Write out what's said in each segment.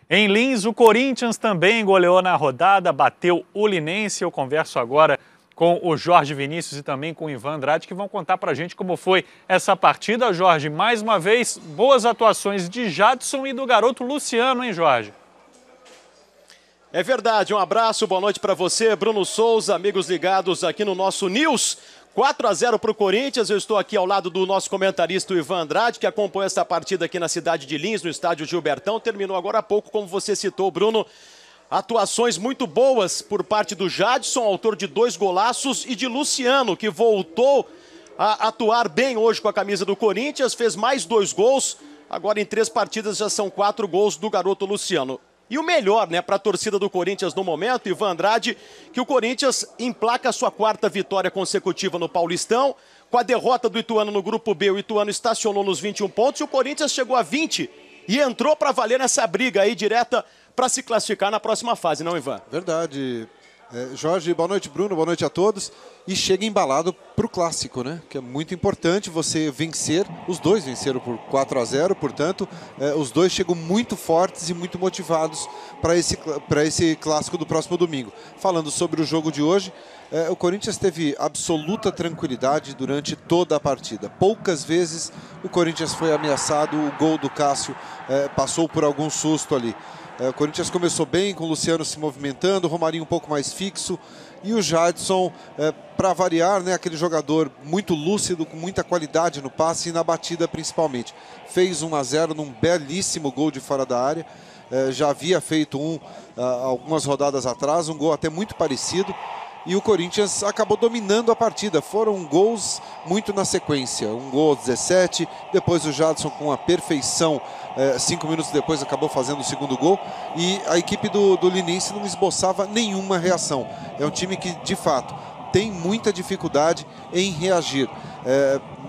Em Lins, o Corinthians também goleou na rodada, bateu o Linense. Eu converso agora com o Jorge Vinícius e também com o Ivan Andrade, que vão contar pra gente como foi essa partida. Jorge, mais uma vez, boas atuações de Jadson e do garoto Luciano, hein, Jorge? É verdade, um abraço, boa noite para você, Bruno Souza, amigos ligados aqui no nosso News. 4-0 para o Corinthians, eu estou aqui ao lado do nosso comentarista Ivan Andrade, que acompanha essa partida aqui na cidade de Lins, no estádio Gilbertão. Terminou agora há pouco, como você citou, Bruno. Atuações muito boas por parte do Jadson, autor de 2 golaços, e de Luciano, que voltou a atuar bem hoje com a camisa do Corinthians, fez mais 2 gols. Agora em 3 partidas já são 4 gols do garoto Luciano. E o melhor, né, para a torcida do Corinthians no momento, Ivan Andrade, que o Corinthians emplaca a sua 4ª vitória consecutiva no Paulistão. Com a derrota do Ituano no Grupo B, o Ituano estacionou nos 21 pontos e o Corinthians chegou a 20 e entrou para valer nessa briga aí direta para se classificar na próxima fase, não, Ivan? Verdade. Jorge, boa noite, Bruno, boa noite a todos. E chega embalado para o clássico, né? Que é muito importante você vencer. Os dois venceram por 4-0, portanto, os dois chegam muito fortes e muito motivados para esse clássico do próximo domingo. Falando sobre o jogo de hoje, o Corinthians teve absoluta tranquilidade durante toda a partida. Poucas vezes o Corinthians foi ameaçado, o gol do Cássio passou por algum susto ali. O Corinthians começou bem, com o Luciano se movimentando, o Romarinho um pouco mais fixo e o Jadson, para variar, né, aquele jogador muito lúcido, com muita qualidade no passe e na batida principalmente. Fez 1-0 num belíssimo gol de fora da área, já havia feito algumas rodadas atrás, um gol até muito parecido. E o Corinthians acabou dominando a partida. Foram gols muito na sequência. Um gol aos 17, depois o Jadson com a perfeição, 5 minutos depois acabou fazendo o 2º gol. E a equipe do Linense não esboçava nenhuma reação. É um time que, de fato, tem muita dificuldade em reagir.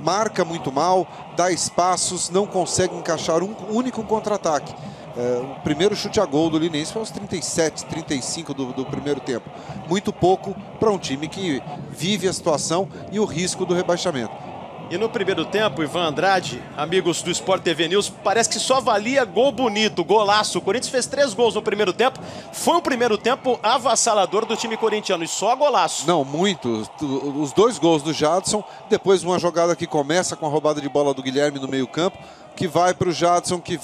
Marca muito mal, dá espaços, não consegue encaixar um único contra-ataque. O primeiro chute a gol do Linense foi aos 37, 35 do primeiro tempo. Muito pouco para um time que vive a situação e o risco do rebaixamento. E no primeiro tempo, Ivan Andrade, amigos do Sport TV News, parece que só valia gol bonito, golaço. O Corinthians fez 3 gols no primeiro tempo. Foi um primeiro tempo avassalador do time corintiano e só golaço. Não, muito. Os 2 gols do Jadson, depois uma jogada que começa com a roubada de bola do Guilherme no meio-campo, que vai para o Jadson, que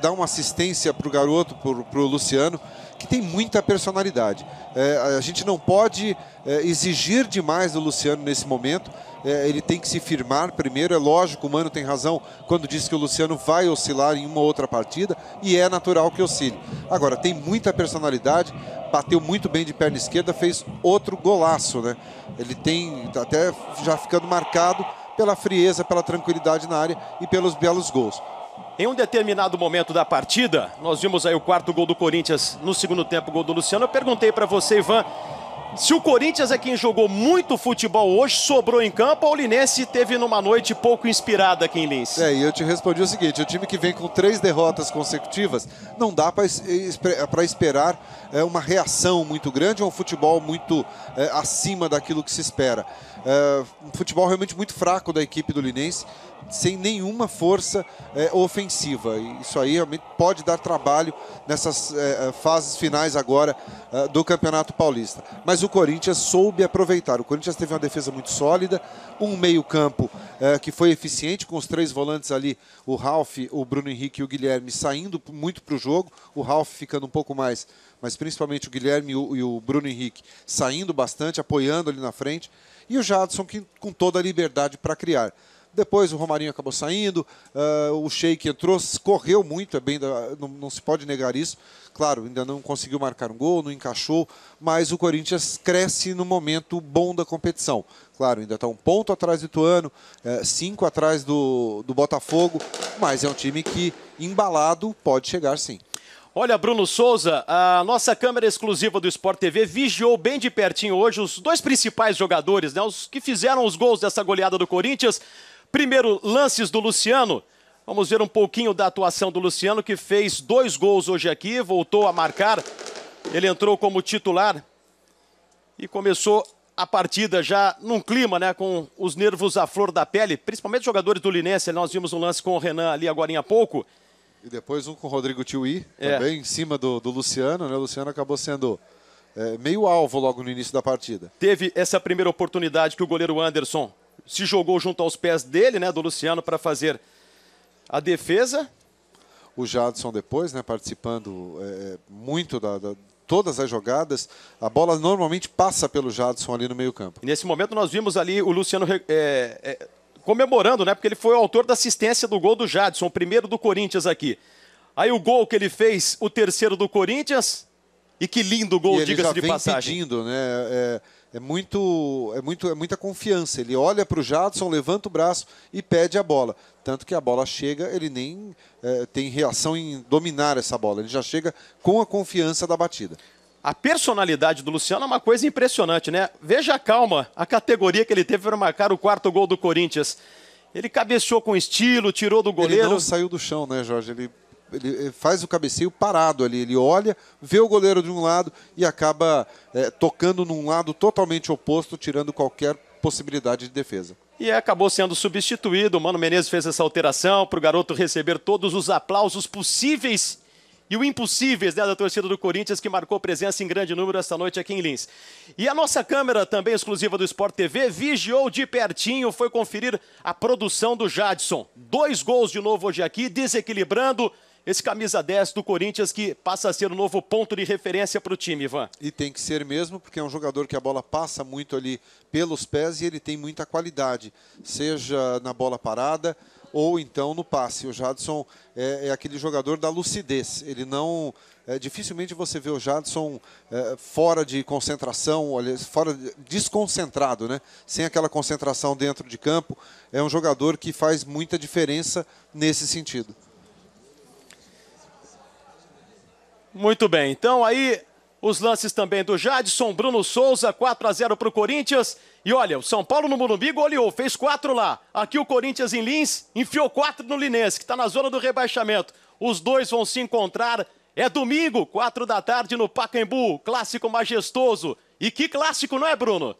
dá uma assistência para o garoto, para o Luciano, que tem muita personalidade. A gente não pode exigir demais do Luciano nesse momento. Ele tem que se firmar primeiro. É lógico, o Mano tem razão quando diz que o Luciano vai oscilar em uma outra partida, e é natural que oscile. Agora, tem muita personalidade, bateu muito bem de perna esquerda, fez outro golaço, né? Ele tem até já ficando marcado pela frieza, pela tranquilidade na área e pelos belos gols. Em um determinado momento da partida, nós vimos aí o 4º gol do Corinthians, no 2º tempo o gol do Luciano. Eu perguntei para você, Ivan, se o Corinthians é quem jogou muito futebol hoje, sobrou em campo, ou o Linense teve numa noite pouco inspirada aqui em Lins? E eu te respondi o seguinte: o time que vem com 3 derrotas consecutivas, não dá para esperar uma reação muito grande ou um futebol muito acima daquilo que se espera. Um futebol realmente muito fraco da equipe do Linense, sem nenhuma força ofensiva. E isso aí realmente pode dar trabalho nessas fases finais agora do Campeonato Paulista. Mas o Corinthians soube aproveitar. O Corinthians teve uma defesa muito sólida, um meio-campo que foi eficiente, com os 3 volantes ali, o Ralf, o Bruno Henrique e o Guilherme saindo muito para o jogo, o Ralf ficando um pouco mais, mas principalmente o Guilherme e o Bruno Henrique saindo bastante, apoiando ali na frente, e o Jadson com toda a liberdade para criar. Depois o Romarinho acabou saindo, o Sheik entrou, correu muito, não se pode negar isso. Claro, ainda não conseguiu marcar um gol, não encaixou, mas o Corinthians cresce no momento bom da competição. Claro, ainda está 1 ponto atrás do Ituano, 5 atrás do Botafogo, mas é um time que, embalado, pode chegar sim. Olha, Bruno Souza, a nossa câmera exclusiva do Sport TV vigiou bem de pertinho hoje os 2 principais jogadores, né, os que fizeram os gols dessa goleada do Corinthians. Primeiro, lances do Luciano. Vamos ver um pouquinho da atuação do Luciano, que fez 2 gols hoje aqui, voltou a marcar. Ele entrou como titular e começou a partida já num clima, né, com os nervos à flor da pele, principalmente os jogadores do Linense. Nós vimos um lance com o Renan ali agora há pouco. E depois um com o Rodrigo Tiuí, também em cima do Luciano, né? O Luciano acabou sendo meio alvo logo no início da partida. Teve essa primeira oportunidade que o goleiro Anderson se jogou junto aos pés dele, né, do Luciano, para fazer a defesa. O Jadson depois, né, participando muito todas as jogadas. A bola normalmente passa pelo Jadson ali no meio campo. E nesse momento nós vimos ali o Luciano comemorando, né? Porque ele foi o autor da assistência do gol do Jadson, o primeiro do Corinthians aqui. Aí o gol que ele fez, o terceiro do Corinthians. E que lindo gol, diga-se de passagem. Pedindo, né? É muita confiança. Ele olha para o Jadson, levanta o braço e pede a bola. Tanto que a bola chega, ele nem tem reação em dominar essa bola. Ele já chega com a confiança da batida. A personalidade do Luciano é uma coisa impressionante, né? Veja a calma, a categoria que ele teve para marcar o quarto gol do Corinthians. Ele cabeceou com estilo, tirou do goleiro. Ele não saiu do chão, né, Jorge? Ele faz o cabeceio parado ali. Ele olha, vê o goleiro de um lado e acaba tocando num lado totalmente oposto, tirando qualquer possibilidade de defesa. E acabou sendo substituído. O Mano Menezes fez essa alteração para o garoto receber todos os aplausos possíveis e o impossíveis, né, da torcida do Corinthians, que marcou presença em grande número esta noite aqui em Lins. E a nossa câmera, também exclusiva do Sport TV, vigiou de pertinho, foi conferir a produção do Jadson. 2 gols de novo hoje aqui, desequilibrando esse camisa 10 do Corinthians, que passa a ser o novo ponto de referência para o time, Ivan. E tem que ser mesmo, porque é um jogador que a bola passa muito ali pelos pés e ele tem muita qualidade, seja na bola parada ou então no passe. O Jadson é aquele jogador da lucidez. Ele não... dificilmente você vê o Jadson fora de concentração, desconcentrado, né? Sem aquela concentração dentro de campo. É um jogador que faz muita diferença nesse sentido. Muito bem, então aí os lances também do Jadson, Bruno Souza, 4-0 para o Corinthians. E olha, o São Paulo no Morumbi goleou, fez 4 lá. Aqui o Corinthians em Lins enfiou 4 no Linense, que está na zona do rebaixamento. Os dois vão se encontrar. É domingo, 4 da tarde no Pacaembu, clássico majestoso. E que clássico, não é, Bruno?